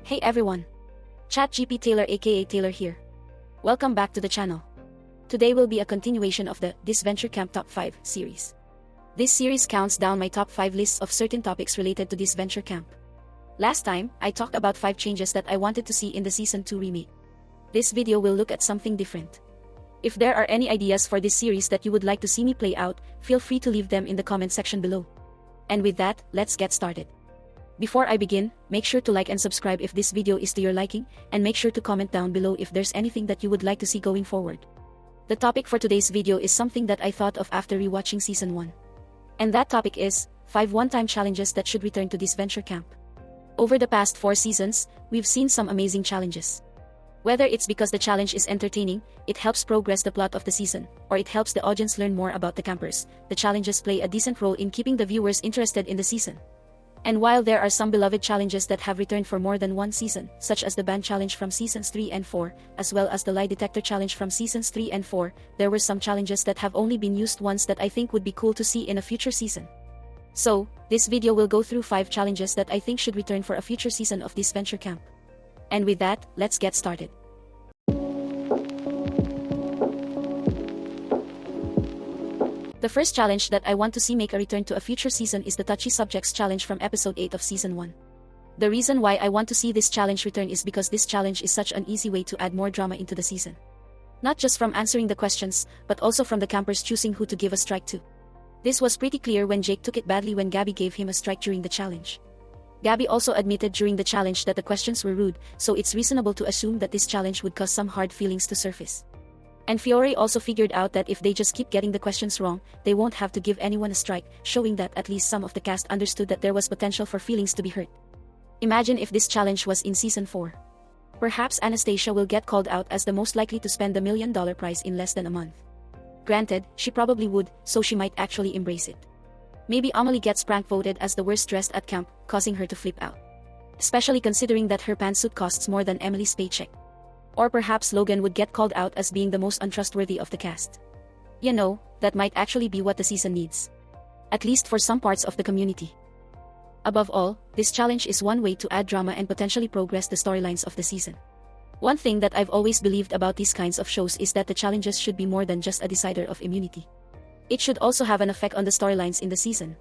Hey everyone! ChatGPT Taylor aka Taylor here. Welcome back to the channel. Today will be a continuation of the Disventure Camp Top 5 series. This series counts down my top 5 lists of certain topics related to Disventure Camp. Last time, I talked about 5 changes that I wanted to see in the Season 2 remake. This video will look at something different. If there are any ideas for this series that you would like to see me play out, feel free to leave them in the comment section below. And with that, let's get started. Before I begin, make sure to like and subscribe if this video is to your liking, and make sure to comment down below if there's anything that you would like to see going forward. The topic for today's video is something that I thought of after rewatching Season 1. And that topic is 5 one-time challenges that should return to Disventure Camp. Over the past 4 seasons, we've seen some amazing challenges. Whether it's because the challenge is entertaining, it helps progress the plot of the season, or it helps the audience learn more about the campers, the challenges play a decent role in keeping the viewers interested in the season. And while there are some beloved challenges that have returned for more than one season, such as the Band Challenge from Seasons 3 and 4, as well as the Lie Detector Challenge from Seasons 3 and 4, there were some challenges that have only been used once that I think would be cool to see in a future season. So, this video will go through 5 challenges that I think should return for a future season of Disventure Camp. And with that, let's get started. The first challenge that I want to see make a return to a future season is the Touchy Subjects Challenge from Episode 8 of Season 1. The reason why I want to see this challenge return is because this challenge is such an easy way to add more drama into the season. Not just from answering the questions, but also from the campers choosing who to give a strike to. This was pretty clear when Jake took it badly when Gabby gave him a strike during the challenge. Gabby also admitted during the challenge that the questions were rude, so it's reasonable to assume that this challenge would cause some hard feelings to surface. And Fiore also figured out that if they just keep getting the questions wrong, they won't have to give anyone a strike, showing that at least some of the cast understood that there was potential for feelings to be hurt. Imagine if this challenge was in Season 4. Perhaps Anastasia will get called out as the most likely to spend the $1 million prize in less than a month. Granted, she probably would, so she might actually embrace it. Maybe Amelie gets prank voted as the worst dressed at camp, causing her to flip out. Especially considering that her pantsuit costs more than Emily's paycheck. Or perhaps Logan would get called out as being the most untrustworthy of the cast. You know, that might actually be what the season needs. At least for some parts of the community. Above all, this challenge is one way to add drama and potentially progress the storylines of the season. One thing that I've always believed about these kinds of shows is that the challenges should be more than just a decider of immunity. It should also have an effect on the storylines in the season.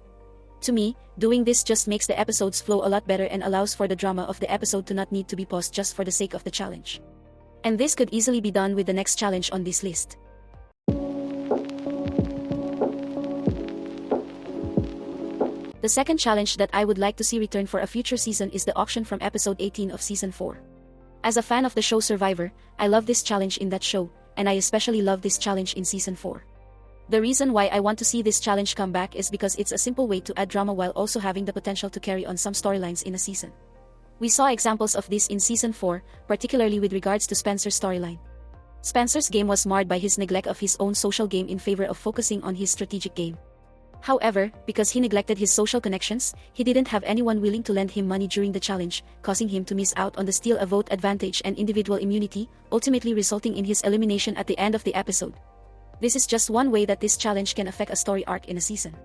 To me, doing this just makes the episodes flow a lot better and allows for the drama of the episode to not need to be paused just for the sake of the challenge. And this could easily be done with the next challenge on this list. The second challenge that I would like to see return for a future season is the auction from Episode 18 of Season 4. As a fan of the show Survivor, I love this challenge in that show, and I especially love this challenge in Season 4. The reason why I want to see this challenge come back is because it's a simple way to add drama while also having the potential to carry on some storylines in a season. We saw examples of this in Season 4, particularly with regards to Spencer's storyline. Spencer's game was marred by his neglect of his own social game in favor of focusing on his strategic game. However, because he neglected his social connections, he didn't have anyone willing to lend him money during the challenge, causing him to miss out on the steal a vote advantage and individual immunity, ultimately resulting in his elimination at the end of the episode. This is just one way that this challenge can affect a story arc in a season.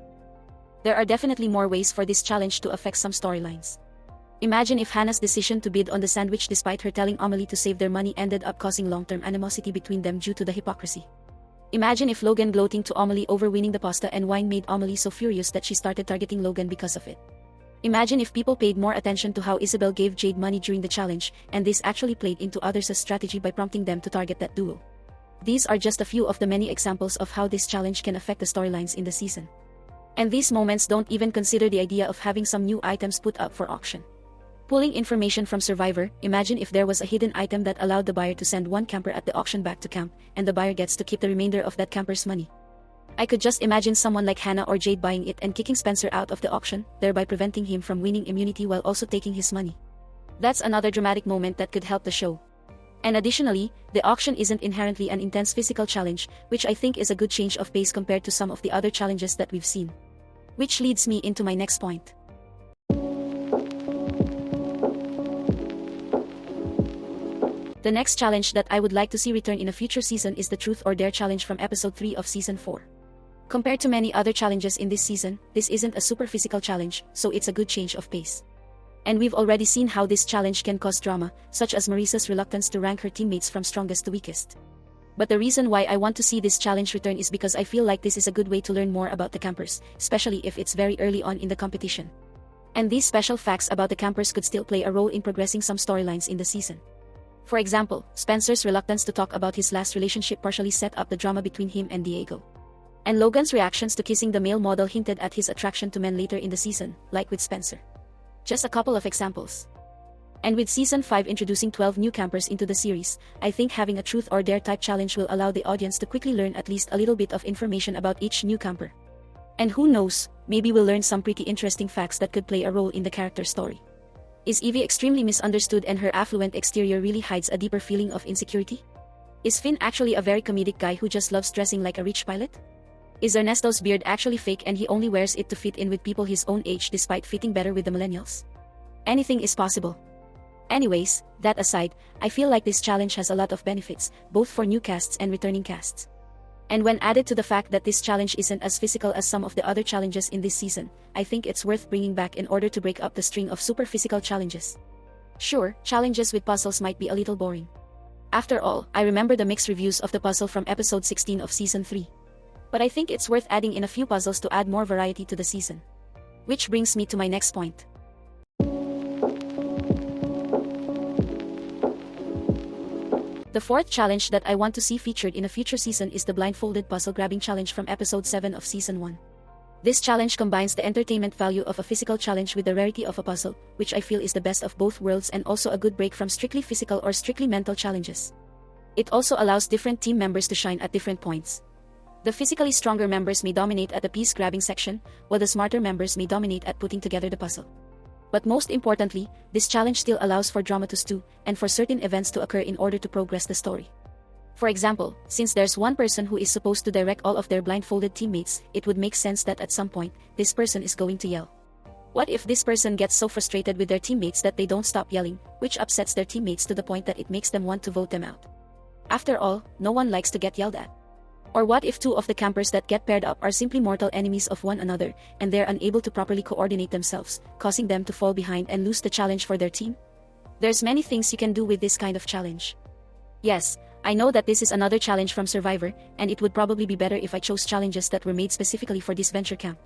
There are definitely more ways for this challenge to affect some storylines. Imagine if Hannah's decision to bid on the sandwich despite her telling Amelie to save their money ended up causing long-term animosity between them due to the hypocrisy. Imagine if Logan gloating to Amelie over winning the pasta and wine made Amelie so furious that she started targeting Logan because of it. Imagine if people paid more attention to how Isabel gave Jade money during the challenge, and this actually played into others' strategy by prompting them to target that duo. These are just a few of the many examples of how this challenge can affect the storylines in the season. And these moments don't even consider the idea of having some new items put up for auction. Pulling information from Survivor, imagine if there was a hidden item that allowed the buyer to send one camper at the auction back to camp, and the buyer gets to keep the remainder of that camper's money. I could just imagine someone like Hannah or Jade buying it and kicking Spencer out of the auction, thereby preventing him from winning immunity while also taking his money. That's another dramatic moment that could help the show. And additionally, the auction isn't inherently an intense physical challenge, which I think is a good change of pace compared to some of the other challenges that we've seen. Which leads me into my next point. The next challenge that I would like to see return in a future season is the Truth or Dare challenge from Episode 3 of Season 4. Compared to many other challenges in this season, this isn't a super physical challenge, so it's a good change of pace. And we've already seen how this challenge can cause drama, such as Marisa's reluctance to rank her teammates from strongest to weakest. But the reason why I want to see this challenge return is because I feel like this is a good way to learn more about the campers, especially if it's very early on in the competition. And these special facts about the campers could still play a role in progressing some storylines in the season. For example, Spencer's reluctance to talk about his last relationship partially set up the drama between him and Diego. And Logan's reactions to kissing the male model hinted at his attraction to men later in the season, like with Spencer. Just a couple of examples. And with Season 5 introducing 12 new campers into the series, I think having a truth or dare type challenge will allow the audience to quickly learn at least a little bit of information about each new camper. And who knows, maybe we'll learn some pretty interesting facts that could play a role in the character's story. Is Evie extremely misunderstood and her affluent exterior really hides a deeper feeling of insecurity? Is Finn actually a very comedic guy who just loves dressing like a rich pilot? Is Ernesto's beard actually fake and he only wears it to fit in with people his own age despite fitting better with the millennials? Anything is possible. Anyways, that aside, I feel like this challenge has a lot of benefits, both for new casts and returning casts. And when added to the fact that this challenge isn't as physical as some of the other challenges in this season, I think it's worth bringing back in order to break up the string of super physical challenges. Sure, challenges with puzzles might be a little boring. After all, I remember the mixed reviews of the puzzle from episode 16 of season 3. But I think it's worth adding in a few puzzles to add more variety to the season. Which brings me to my next point. The fourth challenge that I want to see featured in a future season is the blindfolded puzzle grabbing challenge from episode 7 of season 1. This challenge combines the entertainment value of a physical challenge with the rarity of a puzzle, which I feel is the best of both worlds and also a good break from strictly physical or strictly mental challenges. It also allows different team members to shine at different points. The physically stronger members may dominate at the piece grabbing section, while the smarter members may dominate at putting together the puzzle. But most importantly, this challenge still allows for drama to stew, and for certain events to occur in order to progress the story. For example, since there's one person who is supposed to direct all of their blindfolded teammates, it would make sense that at some point, this person is going to yell. What if this person gets so frustrated with their teammates that they don't stop yelling, which upsets their teammates to the point that it makes them want to vote them out? After all, no one likes to get yelled at. Or what if two of the campers that get paired up are simply mortal enemies of one another, and they're unable to properly coordinate themselves, causing them to fall behind and lose the challenge for their team? There's many things you can do with this kind of challenge. Yes, I know that this is another challenge from Survivor, and it would probably be better if I chose challenges that were made specifically for Disventure Camp.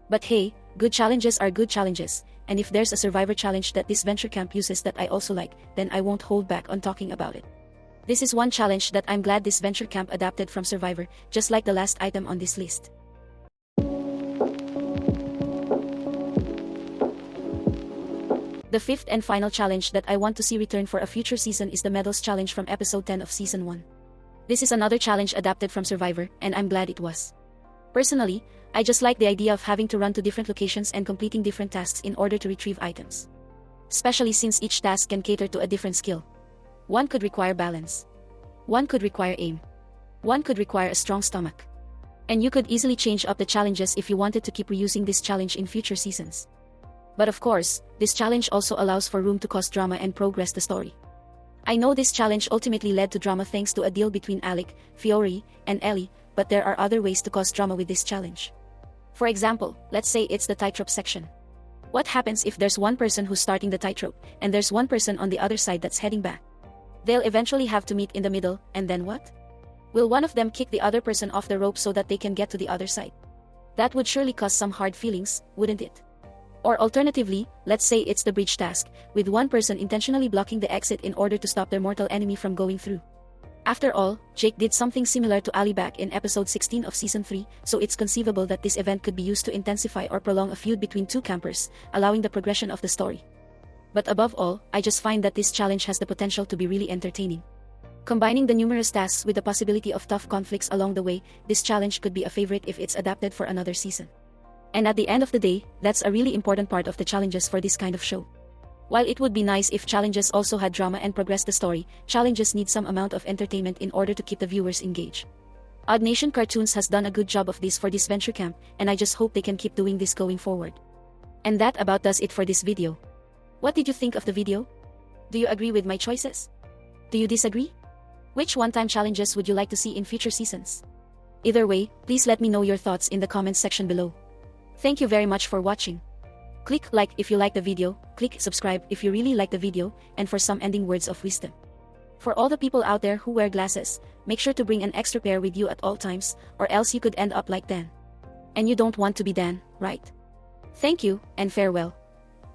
But hey, good challenges are good challenges, and if there's a Survivor challenge that Disventure Camp uses that I also like, then I won't hold back on talking about it. This is one challenge that I'm glad Disventure Camp adapted from Survivor, just like the last item on this list. The fifth and final challenge that I want to see return for a future season is the Medals Challenge from episode 10 of season 1. This is another challenge adapted from Survivor, and I'm glad it was. Personally, I just like the idea of having to run to different locations and completing different tasks in order to retrieve items. Especially since each task can cater to a different skill. One could require balance. One could require aim. One could require a strong stomach. And you could easily change up the challenges if you wanted to keep reusing this challenge in future seasons. But of course, this challenge also allows for room to cause drama and progress the story. I know this challenge ultimately led to drama thanks to a deal between Alec, Fiore, and Ellie, but there are other ways to cause drama with this challenge. For example, let's say it's the tightrope section. What happens if there's one person who's starting the tightrope, and there's one person on the other side that's heading back? They'll eventually have to meet in the middle, and then what? Will one of them kick the other person off the rope so that they can get to the other side? That would surely cause some hard feelings, wouldn't it? Or alternatively, let's say it's the bridge task, with one person intentionally blocking the exit in order to stop their mortal enemy from going through. After all, Jake did something similar to Ali back in episode 16 of season 3, so it's conceivable that this event could be used to intensify or prolong a feud between two campers, allowing the progression of the story. But above all, I just find that this challenge has the potential to be really entertaining. Combining the numerous tasks with the possibility of tough conflicts along the way, this challenge could be a favorite if it's adapted for another season. And at the end of the day, that's a really important part of the challenges for this kind of show. While it would be nice if challenges also had drama and progress the story, challenges need some amount of entertainment in order to keep the viewers engaged. Odd Nation Cartoons has done a good job of this for Disventure Camp, and I just hope they can keep doing this going forward. And that about does it for this video. What did you think of the video? Do you agree with my choices? Do you disagree? Which one-time challenges would you like to see in future seasons? Either way, please let me know your thoughts in the comments section below. Thank you very much for watching. Click like if you like the video, click subscribe if you really like the video, and for some ending words of wisdom. For all the people out there who wear glasses, make sure to bring an extra pair with you at all times, or else you could end up like Dan. And you don't want to be Dan, right? Thank you, and farewell.